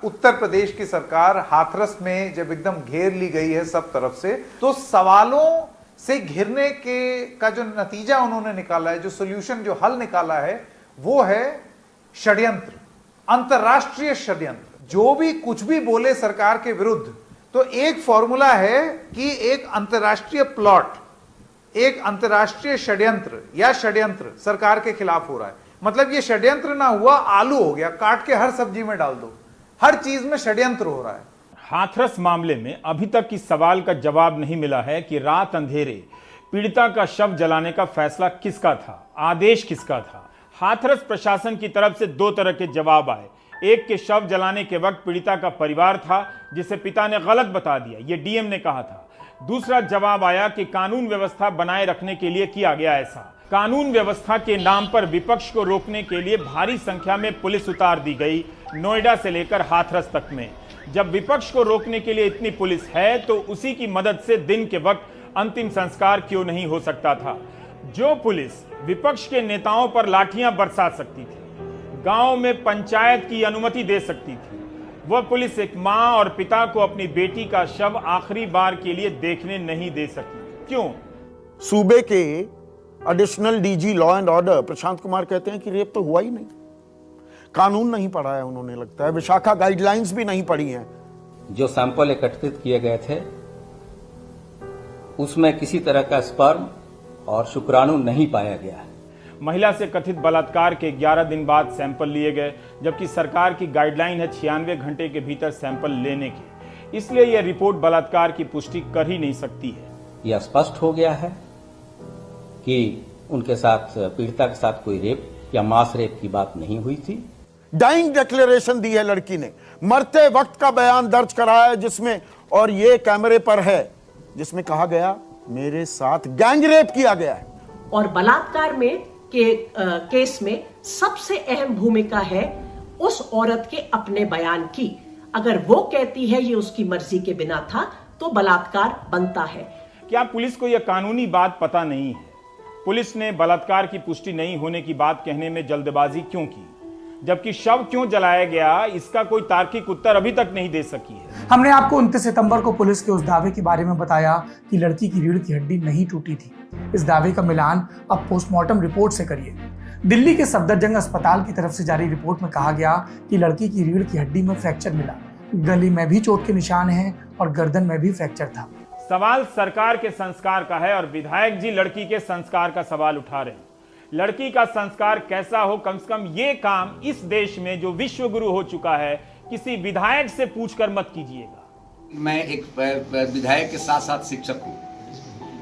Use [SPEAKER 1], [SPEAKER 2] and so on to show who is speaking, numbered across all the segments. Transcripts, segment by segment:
[SPEAKER 1] उत्तर प्रदेश की सरकार हाथरस में जब एकदम घेर ली गई है सब तरफ से, तो सवालों से घिरने के का जो नतीजा उन्होंने निकाला है, जो सोल्यूशन, जो हल निकाला है, वो है षड्यंत्र, अंतरराष्ट्रीय षड्यंत्र। जो भी कुछ भी बोले सरकार के विरुद्ध, तो एक फॉर्मूला है कि एक अंतरराष्ट्रीय प्लॉट, एक अंतरराष्ट्रीय षड्यंत्र या षड्यंत्र सरकार के खिलाफ हो रहा है। मतलब ये षड्यंत्र ना हुआ, आलू हो गया, काट के हर सब्जी में डाल दो, हर चीज में षड्यंत्र हो रहा है।
[SPEAKER 2] हाथरस मामले में अभी तक इस सवाल का जवाब नहीं मिला है कि रात अंधेरे पीड़िता का शव जलाने का फैसला किसका था, आदेश किसका था। हाथरस प्रशासन की तरफ से दो तरह के जवाब आए। एक के शव जलाने के वक्त पीड़िता का परिवार था, जिसे पिता ने गलत बता दिया, यह डीएम ने कहा था। दूसरा जवाब आया कि कानून व्यवस्था बनाए रखने के लिए किया गया ऐसा। कानून व्यवस्था के नाम पर विपक्ष को रोकने के लिए भारी संख्या में पुलिस उतार दी गई, नोएडा से लेकर हाथरस तक में। जब विपक्ष को रोकने के लिए इतनी पुलिस है, तो उसी की मदद से दिन के वक्त अंतिम संस्कार क्यों नहीं हो सकता था। जो पुलिस विपक्ष के नेताओं पर लाठियां बरसा सकती थी, गांव में पंचायत की अनुमति दे सकती थी, वह पुलिस एक मां और पिता को अपनी बेटी का शव आखिरी बार के लिए देखने नहीं दे सकी। क्यों?
[SPEAKER 3] सूबे के additional DG law and order Prashant Kumar कहते हैं कि रेप तो हुआ ही नहीं। कानून नहीं पढ़ा है उन्होंने, लगता है विशाखा गाइडलाइंस भी नहीं पढ़ी हैं।
[SPEAKER 4] जो सैंपल एकत्रित किए गए थे उसमें किसी तरह का स्पर्म और शुक्राणु नहीं पाया गया है।
[SPEAKER 2] महिला से कथित बलात्कार के 11 दिन बाद सैंपल लिए गए, जबकि सरकार की गाइडलाइन है 96 घंटे के भीतर सैंपल लेने की। इसलिए यह रिपोर्ट बलात्कार की पुष्टि कर ही नहीं सकती है।
[SPEAKER 4] यह स्पष्ट हो गया है कि उनके साथ, पीड़िता के साथ कोई रेप या मास रेप की बात नहीं हुई थी।
[SPEAKER 3] डाइंग डिक्लेरेशन दी है लड़की ने, मरते वक्त का बयान दर्ज कराया है जिसमें, और ये कैमरे पर है, जिसमें कहा गया मेरे साथ गैंग रेप किया गया है।
[SPEAKER 5] और बलात्कार में केस में सबसे अहम भूमिका है उस औरत के अपने बयान की। अगर वो कहती है ये उसकी मर्जी के बिना था, तो बलात्कार बनता है।
[SPEAKER 2] क्या पुलिस को यह कानूनी बात पता नहीं है? पुलिस ने बलात्कार की पुष्टि नहीं होने की बात कहने में जल्दबाजी क्यों की, जबकि शव क्यों जलाया गया, इसका कोई तार्किक उत्तर अभी तक नहीं दे सकी है।
[SPEAKER 6] हमने आपको 29 सितंबर को पुलिस के उस दावे के बारे में बताया कि लड़की की रीढ़ की हड्डी नहीं टूटी थी। इस दावे का मिलान अब पोस्टमार्टम रिपोर्ट से करिए। दिल्ली के सफदरजंग अस्पताल की तरफ से जारी रिपोर्ट में कहा गया कि लड़की की रीढ़ की हड्डी में फ्रैक्चर मिला, गले में भी चोट के निशान हैं और गर्दन में भी फ्रैक्चर था।
[SPEAKER 2] सवाल सरकार के संस्कार का है और विधायक जी लड़की के संस्कार का सवाल उठा रहे हैं। लड़की का संस्कार कैसा हो, कम से कम ये काम इस देश में जो विश्व गुरु हो चुका है, किसी विधायक से पूछकर मत कीजिएगा।
[SPEAKER 7] मैं एक विधायक के साथ साथ शिक्षक हूँ।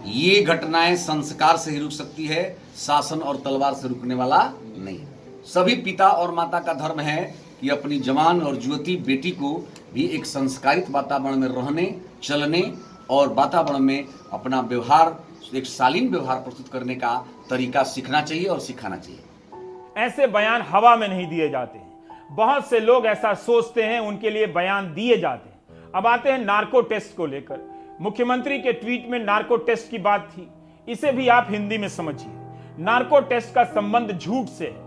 [SPEAKER 7] ये घटनाएं संस्कार से ही रुक सकती है, शासन और तलवार से रुकने वाला नहीं। सभी पिता और माता का धर्म है कि अपनी जवान और युवती बेटी को भी एक संस्कारित वातावरण में रहने, चलने और वातावरण में अपना व्यवहार, एक शालीन व्यवहार प्रस्तुत करने का तरीका सीखना चाहिए और सिखाना चाहिए।
[SPEAKER 2] ऐसे बयान हवा में नहीं दिए जाते हैं। बहुत से लोग ऐसा सोचते हैं, उनके लिए बयान दिए जाते हैं। अब आते हैं नार्को टेस्ट को लेकर। मुख्यमंत्री के ट्वीट में नार्को टेस्ट की बात थी, इसे भी आप हिंदी में समझिए। नार्को टेस्ट का संबंध झूठ से है।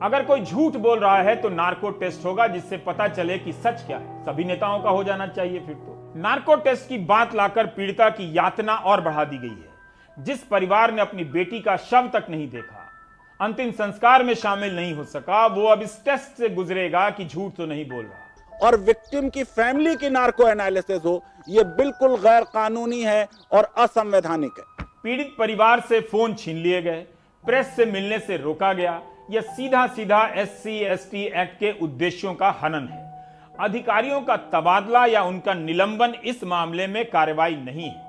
[SPEAKER 2] अगर कोई झूठ बोल रहा है तो नार्को टेस्ट होगा, जिससे पता चले कि सच क्या है। सभी नेताओं का हो जाना चाहिए फिर तो। नार्को टेस्ट की बात लाकर पीड़िता की यातना और बढ़ा दी गई है। जिस परिवार ने अपनी बेटी का शव तक नहीं देखा, अंतिम संस्कार में शामिल नहीं हो सका, वो अब इस टेस्ट से गुजरेगा कि झूठ तो नहीं बोल रहा।
[SPEAKER 8] और विक्टिम की फैमिली की नार्को एनालिसिस हो, यह बिल्कुल गैर कानूनी है और असंवैधानिक है।
[SPEAKER 2] पीड़ित परिवार से फोन छीन लिए गए, प्रेस से मिलने से रोका गया। यह सीधा सीधा SC/ST एक्ट के उद्देश्यों का हनन है। अधिकारियों का तबादला या उनका निलंबन इस मामले में कार्रवाई नहीं है।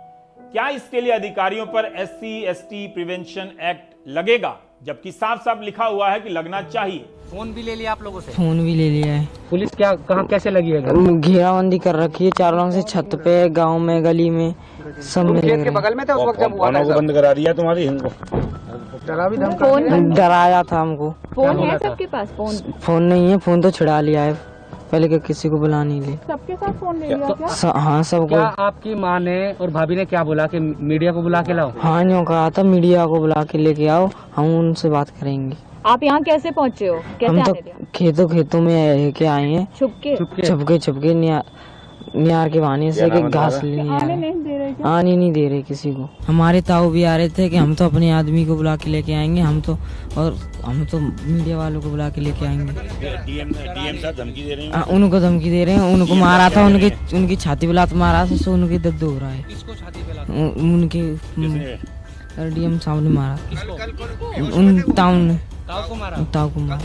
[SPEAKER 2] क्या इसके लिए अधिकारियों पर SC/ST प्रिवेंशन एक्ट लगेगा, जबकि साफ साफ लिखा हुआ है कि लगना चाहिए।
[SPEAKER 9] फोन भी ले लिया आप लोगों से?
[SPEAKER 10] फोन भी ले लिया है।
[SPEAKER 9] पुलिस क्या कहाँ कैसे लगी है?
[SPEAKER 10] घेराबंदी कर रखी है चारों से, छत पे, गांव में, गली में, सब में।
[SPEAKER 9] खेत के बगल में था उस वक्त जब हुआ था?
[SPEAKER 8] बंद करा दिया तुम्हारी इनको,
[SPEAKER 10] डराया था हमको।
[SPEAKER 11] फोन है सबके पास?
[SPEAKER 10] फोन नहीं है, फोन तो छुड़ा लिया है पहले के, किसी को बुला नहीं ले।
[SPEAKER 11] सबके साथ फोन ले लिया क्या?
[SPEAKER 10] हाँ सबको।
[SPEAKER 9] क्या आपकी माँ ने और भाभी ने क्या बोला कि मीडिया को बुला के लाओ?
[SPEAKER 10] हाँ यूँ कहा था मीडिया को बुला के लेके आओ, हम उनसे बात करेंगे।
[SPEAKER 11] आप यहाँ कैसे पहुँचे हो? कैसे
[SPEAKER 10] हम तो
[SPEAKER 11] आने दिया?
[SPEAKER 10] खेतों में के आए हैं, छुपके नियार के बहाने से कि घास लेने
[SPEAKER 11] आने नहीं दे रहे क्या?
[SPEAKER 10] आने नहीं दे रहे किसी को। हमारे ताऊ भी आ रहे थे कि हम तो अपने आदमी को बुला के लेके आएंगे, हम तो मीडिया वालों को बुला के लेके आएंगे।
[SPEAKER 2] डीएम साहब धमकी दे रहे हैं।
[SPEAKER 10] उनको धमकी दे रहे हैं, उनको मारा था, उनकी छाती पे लात मारा था, सो उनके दर्द हो रहा है। उनके डीएम साहब ने मारा, उन ताऊ को मारा।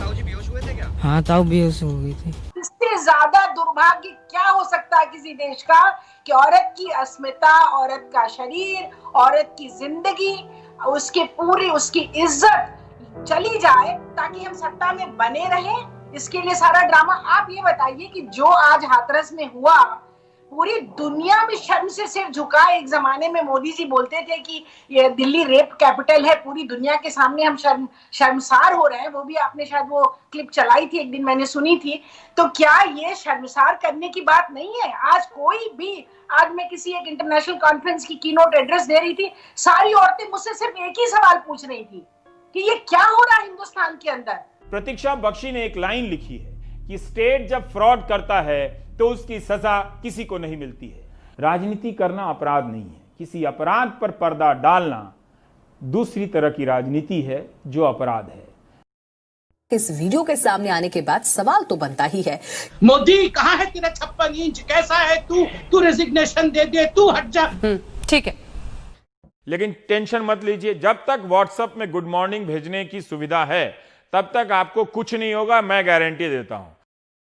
[SPEAKER 10] हाँ, ताऊ बेहोश हो गई थी।
[SPEAKER 5] इससे ज्यादा दुर्भाग्य क्या हो सकता है किसी देश का कि औरत की अस्मिता, औरत का शरीर, औरत की जिंदगी, उसकी इज्जत चली जाए ताकि हम सत्ता में बने रहें। इसके लिए सारा ड्रामा। आप ये बताइए कि जो आज हाथरस में हुआ, पूरी दुनिया में शर्म से सिर झुका। एक जमाने में मोदी जी बोलते थे कि ये दिल्ली रेप कैपिटल है, पूरी दुनिया के सामने हम शर्मसार हो रहे हैं। वो भी आपने शायद वो क्लिप चलाई थी एक दिन, मैंने सुनी थी। तो क्या ये शर्मसार करने की बात नहीं है? आज मैं किसी एक इंटरनेशनल कॉन्फ्रेंस की कीनोट एड्रेस दे रही थी, सारी औरतें मुझसे सिर्फ एक ही सवाल पूछ रही थी कि ये क्या हो रहा है हिंदुस्तान के अंदर।
[SPEAKER 2] प्रतीक्षा बख्शी ने एक लाइन लिखी है कि स्टेट जब फ्रॉड करता है तो उसकी सजा किसी को नहीं मिलती है। राजनीति करना अपराध नहीं है, किसी अपराध पर पर्दा डालना दूसरी तरह की राजनीति है जो अपराध है।
[SPEAKER 12] इस वीडियो के सामने आने के बाद सवाल तो बनता ही है,
[SPEAKER 13] मोदी कहाँ है तेरा 56 इंच? कैसा है तू रेजिग्नेशन दे दे, तू हट जा।
[SPEAKER 12] ठीक है,
[SPEAKER 2] लेकिन टेंशन मत लीजिए, जब तक व्हाट्सएप में गुड मॉर्निंग भेजने की सुविधा है तब तक आपको कुछ नहीं होगा, मैं गारंटी देता हूं।